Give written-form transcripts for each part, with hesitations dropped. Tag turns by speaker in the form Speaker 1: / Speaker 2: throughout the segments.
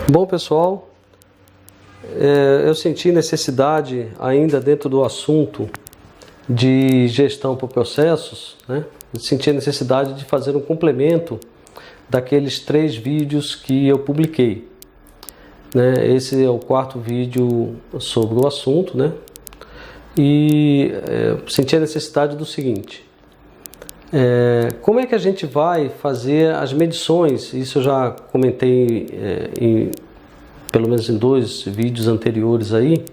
Speaker 1: Bom, pessoal, eu senti necessidade ainda dentro do assunto de gestão por processos, né? Eu senti a necessidade de fazer um complemento daqueles 3 vídeos que eu publiquei, né? Esse é o 4º vídeo sobre o assunto, né? E senti a necessidade do seguinte: como é que a gente vai fazer as medições? Isso eu já comentei pelo menos em 2 vídeos anteriores aí,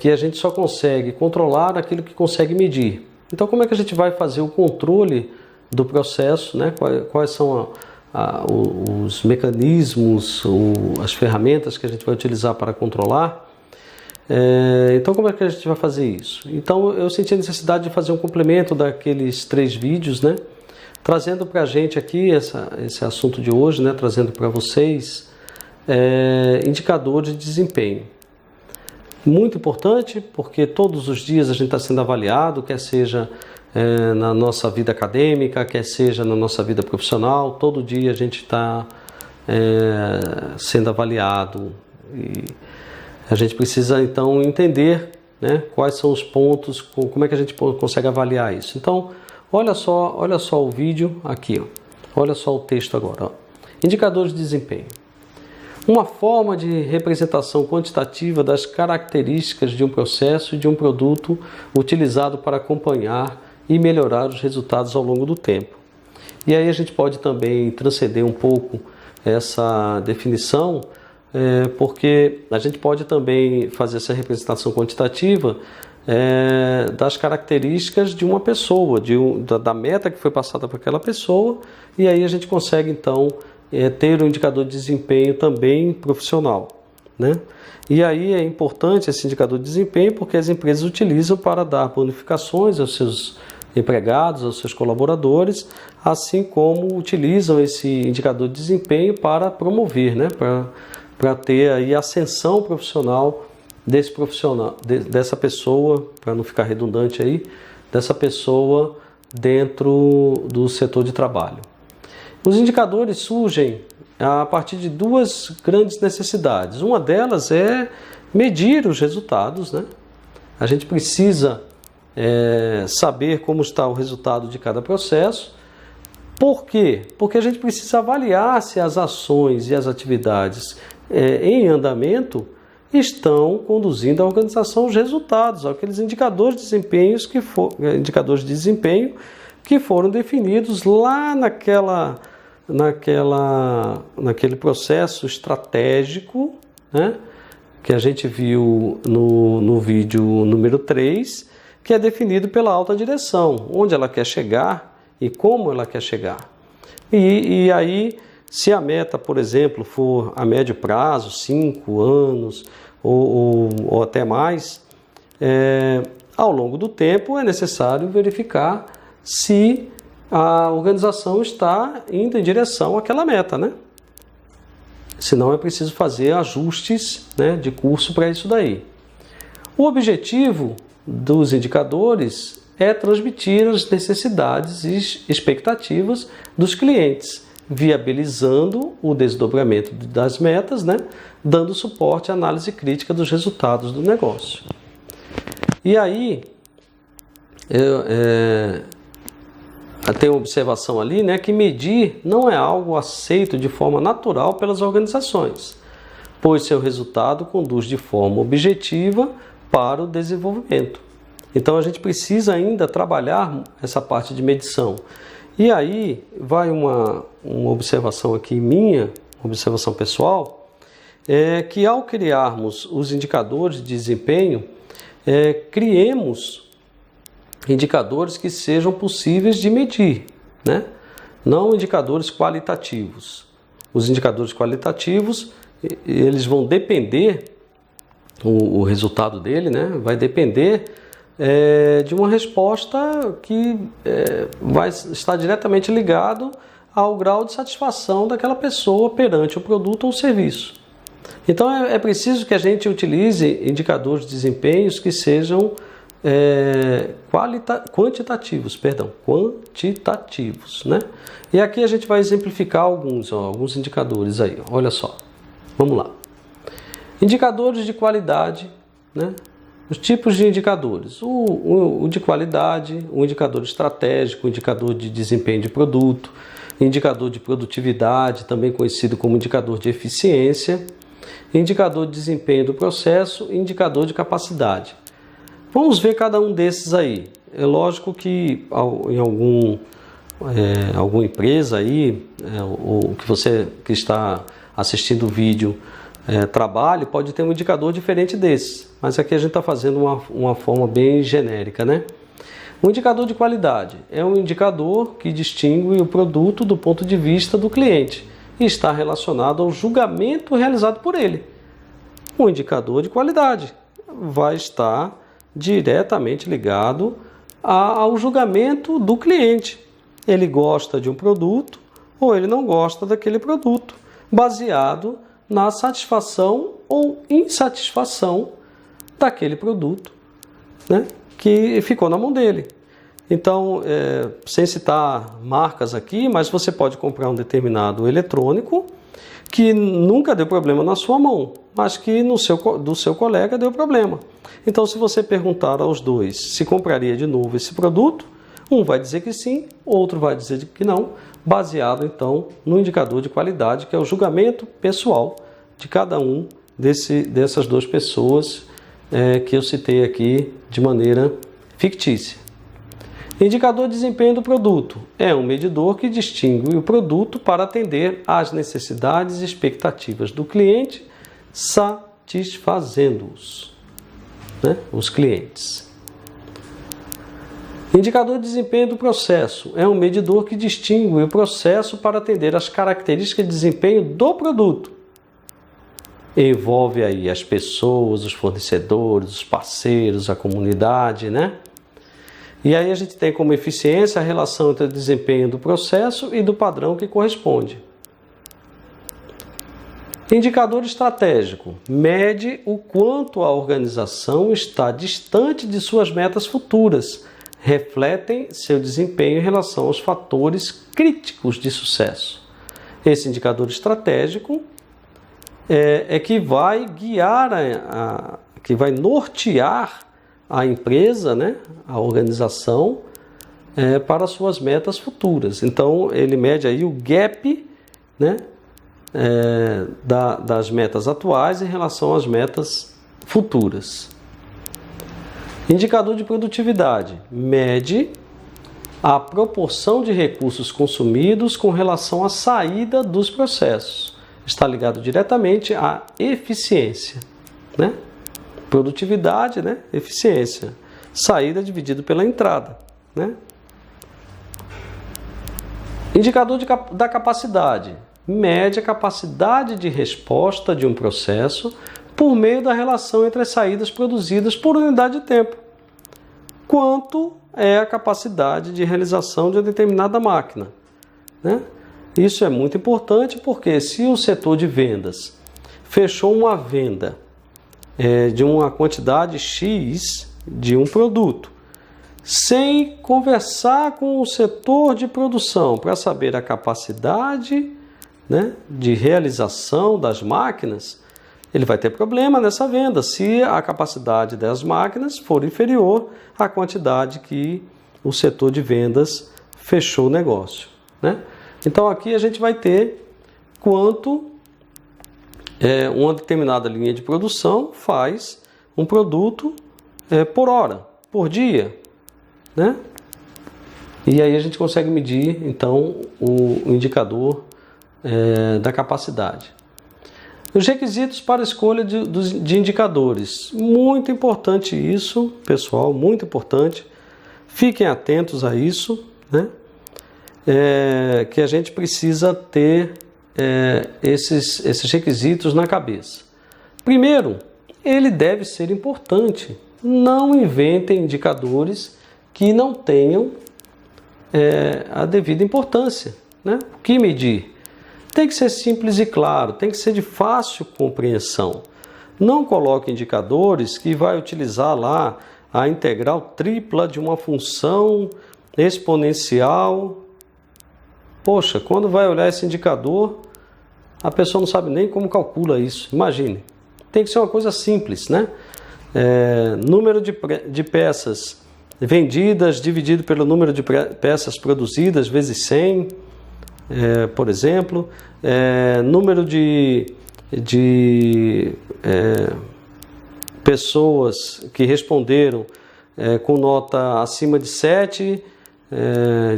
Speaker 1: que a gente só consegue controlar aquilo que consegue medir. Então, como é que a gente vai fazer o controle do processo, né? Quais são os mecanismos, as ferramentas que a gente vai utilizar para controlar? Então, como é que a gente vai fazer isso? Então, eu senti a necessidade de fazer um complemento daqueles 3 vídeos, né? Trazendo para a gente aqui esse assunto de hoje, né? Trazendo para vocês indicadores de desempenho. Muito importante, porque todos os dias a gente está sendo avaliado, quer seja na nossa vida acadêmica, quer seja na nossa vida profissional, todo dia a gente está sendo avaliado. E a gente precisa então entender, né, quais são os pontos, como é que a gente consegue avaliar isso. Então, olha só o vídeo aqui, ó. Olha só o texto agora, ó. Indicadores de desempenho. Uma forma de representação quantitativa das características de um processo e de um produto utilizado para acompanhar e melhorar os resultados ao longo do tempo. E aí a gente pode também transcender um pouco essa definição, porque a gente pode também fazer essa representação quantitativa das características de uma pessoa, da meta que foi passada para aquela pessoa, e aí a gente consegue então ter um indicador de desempenho também profissional, né? E aí é importante esse indicador de desempenho porque as empresas utilizam para dar bonificações aos seus empregados, aos seus colaboradores, assim como utilizam esse indicador de desempenho para promover, né? Para ter aí ascensão profissional dessa pessoa, para não ficar redundante aí, dessa pessoa dentro do setor de trabalho. Os indicadores surgem a partir de 2 grandes necessidades. Uma delas é medir os resultados, né? A gente precisa saber como está o resultado de cada processo. Por quê? Porque a gente precisa avaliar se as ações e as atividades em andamento estão conduzindo à organização aos resultados, aqueles indicadores de desempenho que foram definidos lá naquele processo estratégico, né, que a gente viu no vídeo número 3, que é definido pela alta direção, onde ela quer chegar e como ela quer chegar. E aí, se a meta, por exemplo, for a médio prazo, 5 anos ou até mais, ao longo do tempo é necessário verificar se a organização está indo em direção àquela meta, né? Senão é preciso fazer ajustes, né, de curso para isso daí. O objetivo dos indicadores é transmitir as necessidades e expectativas dos clientes, viabilizando o desdobramento das metas, né, dando suporte à análise crítica dos resultados do negócio. E aí, tem uma observação ali, né, que medir não é algo aceito de forma natural pelas organizações, pois seu resultado conduz de forma objetiva para o desenvolvimento. Então a gente precisa ainda trabalhar essa parte de medição. E aí vai uma observação aqui minha, uma observação pessoal, que ao criarmos os indicadores de desempenho, criemos indicadores que sejam possíveis de medir, né? Não indicadores qualitativos. Os indicadores qualitativos, eles vão depender, o resultado dele, né, vai depender de uma resposta que vai estar diretamente ligado ao grau de satisfação daquela pessoa perante o produto ou o serviço. Então é preciso que a gente utilize indicadores de desempenhos que sejam quantitativos, né? E aqui a gente vai exemplificar alguns indicadores aí, olha só. Vamos lá. Indicadores de qualidade, né? Os tipos de indicadores. O de qualidade, o indicador estratégico, o indicador de desempenho de produto, indicador de produtividade, também conhecido como indicador de eficiência, indicador de desempenho do processo e indicador de capacidade. Vamos ver cada um desses aí. É lógico que em alguma empresa aí, ou que você que está assistindo o vídeo trabalhe, pode ter um indicador diferente desse, mas aqui a gente está fazendo uma forma bem genérica, né? O indicador de qualidade é um indicador que distingue o produto do ponto de vista do cliente e está relacionado ao julgamento realizado por ele. O indicador de qualidade vai estar diretamente ligado ao julgamento do cliente. Ele gosta de um produto ou ele não gosta daquele produto, baseado na satisfação ou insatisfação daquele produto, né, que ficou na mão dele. Então, sem citar marcas aqui, mas você pode comprar um determinado eletrônico que nunca deu problema na sua mão, mas que do seu colega deu problema. Então, se você perguntar aos dois se compraria de novo esse produto, um vai dizer que sim, outro vai dizer que não, baseado então no indicador de qualidade, que é o julgamento pessoal de cada um dessas duas pessoas que eu citei aqui de maneira fictícia. Indicador de desempenho do produto é um medidor que distingue o produto para atender às necessidades e expectativas do cliente, satisfazendo-os, né, os clientes. Indicador de desempenho do processo é um medidor que distingue o processo para atender às características de desempenho do produto. Envolve aí as pessoas, os fornecedores, os parceiros, a comunidade, né? E aí a gente tem como eficiência a relação entre o desempenho do processo e do padrão que corresponde. Indicador estratégico mede o quanto a organização está distante de suas metas futuras, refletem seu desempenho em relação aos fatores críticos de sucesso. Esse indicador estratégico é que vai guiar, que vai nortear a empresa, né, a organização, para suas metas futuras. Então, ele mede aí o gap, né, das metas atuais em relação às metas futuras. Indicador de produtividade mede a proporção de recursos consumidos com relação à saída dos processos. Está ligado diretamente à eficiência, né? Produtividade, né? Eficiência. Saída dividido pela entrada, né? Indicador da capacidade mede a capacidade de resposta de um processo por meio da relação entre as saídas produzidas por unidade de tempo. Quanto é a capacidade de realização de uma determinada máquina, né? Isso é muito importante porque se o setor de vendas fechou uma venda de uma quantidade X de um produto, sem conversar com o setor de produção para saber a capacidade, né, de realização das máquinas, ele vai ter problema nessa venda se a capacidade das máquinas for inferior à quantidade que o setor de vendas fechou o negócio, né? Então aqui a gente vai ter quanto uma determinada linha de produção faz um produto por hora, por dia, né? E aí a gente consegue medir então o indicador da capacidade. Os requisitos para a escolha de indicadores. Muito importante isso, pessoal, muito importante. Fiquem atentos a isso, né? Que a gente precisa ter esses requisitos na cabeça. Primeiro, ele deve ser importante. Não inventem indicadores que não tenham a devida importância, né? O que medir? Tem que ser simples e claro, tem que ser de fácil compreensão. Não coloque indicadores que vai utilizar lá a integral tripla de uma função exponencial. Poxa, quando vai olhar esse indicador, a pessoa não sabe nem como calcula isso. Imagine, tem que ser uma coisa simples, né? Número de peças vendidas dividido pelo número de peças produzidas vezes 100, por exemplo. Número de pessoas que responderam com nota acima de 7,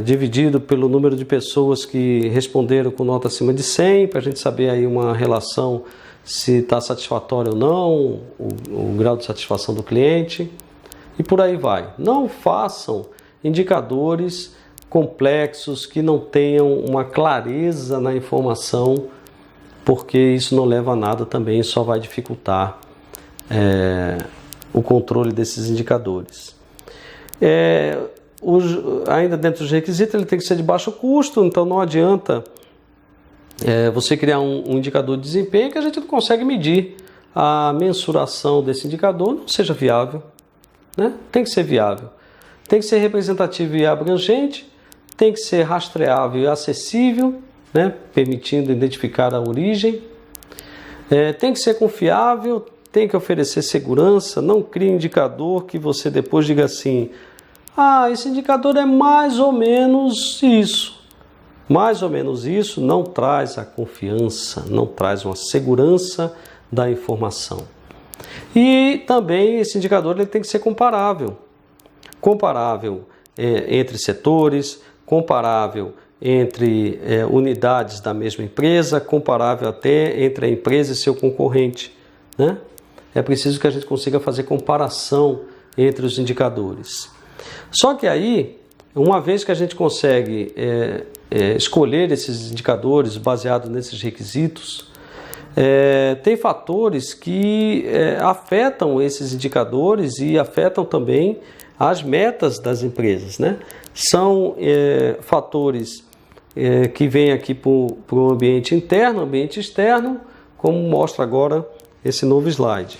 Speaker 1: dividido pelo número de pessoas que responderam com nota acima de 100, para a gente saber aí uma relação se está satisfatório ou não, o grau de satisfação do cliente, e por aí vai. Não façam indicadores complexos que não tenham uma clareza na informação, porque isso não leva a nada também, só vai dificultar o controle desses indicadores. Ainda dentro dos requisitos, ele tem que ser de baixo custo, então não adianta você criar um indicador de desempenho que a gente não consegue medir. A mensuração desse indicador não seja viável, né? Tem que ser viável, tem que ser representativo e abrangente, tem que ser rastreável e acessível, né? Permitindo identificar a origem, tem que ser confiável, tem que oferecer segurança. Não crie indicador que você depois diga assim: esse indicador é mais ou menos isso. Mais ou menos isso não traz a confiança, não traz uma segurança da informação. E também esse indicador ele tem que ser comparável. Comparável entre setores, comparável entre unidades da mesma empresa, comparável até entre a empresa e seu concorrente, né? É preciso que a gente consiga fazer comparação entre os indicadores. Só que aí, uma vez que a gente consegue escolher esses indicadores baseados nesses requisitos, tem fatores que afetam esses indicadores e afetam também as metas das empresas, né? São fatores que vêm aqui para o ambiente interno, ambiente externo, como mostra agora esse novo slide,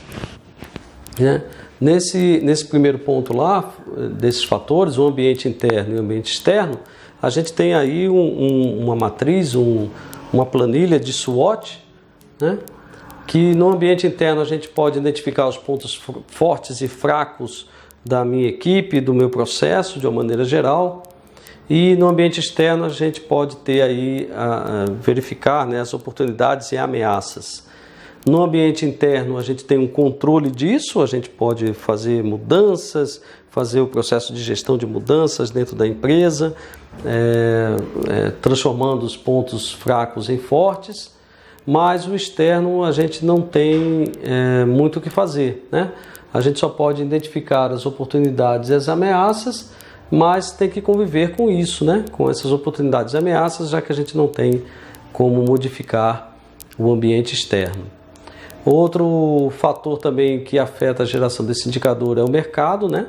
Speaker 1: né? Nesse primeiro ponto lá, desses fatores, o ambiente interno e o ambiente externo, a gente tem aí uma matriz, uma planilha de SWOT, né? Que no ambiente interno a gente pode identificar os pontos fortes e fracos da minha equipe, do meu processo, de uma maneira geral. E no ambiente externo a gente pode ter aí, verificar, né, as oportunidades e ameaças. No ambiente interno a gente tem um controle disso, a gente pode fazer mudanças, fazer o processo de gestão de mudanças dentro da empresa, transformando os pontos fracos em fortes, mas o externo a gente não tem muito o que fazer, né? A gente só pode identificar as oportunidades e as ameaças, mas tem que conviver com isso, né? Com essas oportunidades e ameaças, já que a gente não tem como modificar o ambiente externo. Outro fator também que afeta a geração desse indicador é o mercado, né?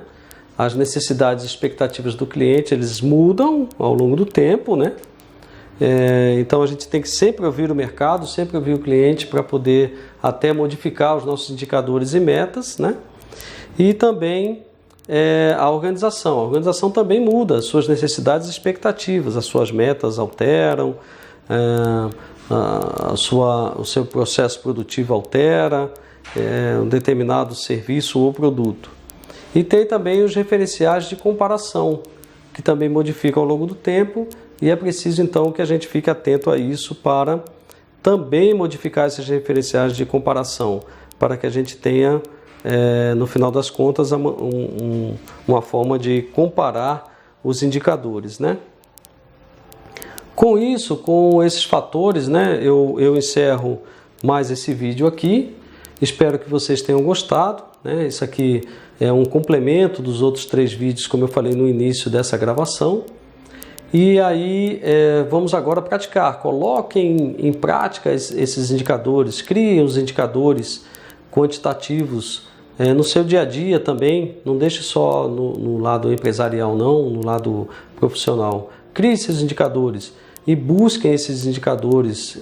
Speaker 1: As necessidades e expectativas do cliente, eles mudam ao longo do tempo, né? Então a gente tem que sempre ouvir o mercado, sempre ouvir o cliente para poder até modificar os nossos indicadores e metas, né? E também a organização também muda, as suas necessidades e expectativas, as suas metas alteram, o seu processo produtivo altera, um determinado serviço ou produto. E tem também os referenciais de comparação, que também modificam ao longo do tempo, e é preciso então que a gente fique atento a isso para também modificar esses referenciais de comparação, para que a gente tenha, no final das contas, uma forma de comparar os indicadores, né? Com isso, com esses fatores, né, eu encerro mais esse vídeo aqui. Espero que vocês tenham gostado, né? Isso aqui é um complemento dos outros 3 vídeos, como eu falei no início dessa gravação. E aí vamos agora praticar. Coloquem em prática esses indicadores, criem os indicadores quantitativos no seu dia a dia também. Não deixe só no lado empresarial, não, no lado profissional. Crie esses indicadores e busquem esses indicadores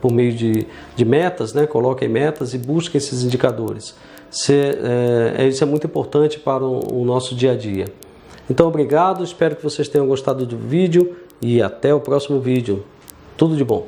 Speaker 1: por meio de metas, né? Coloquem metas e busquem esses indicadores. Isso é muito importante para o nosso dia a dia. Então, obrigado, espero que vocês tenham gostado do vídeo e até o próximo vídeo. Tudo de bom!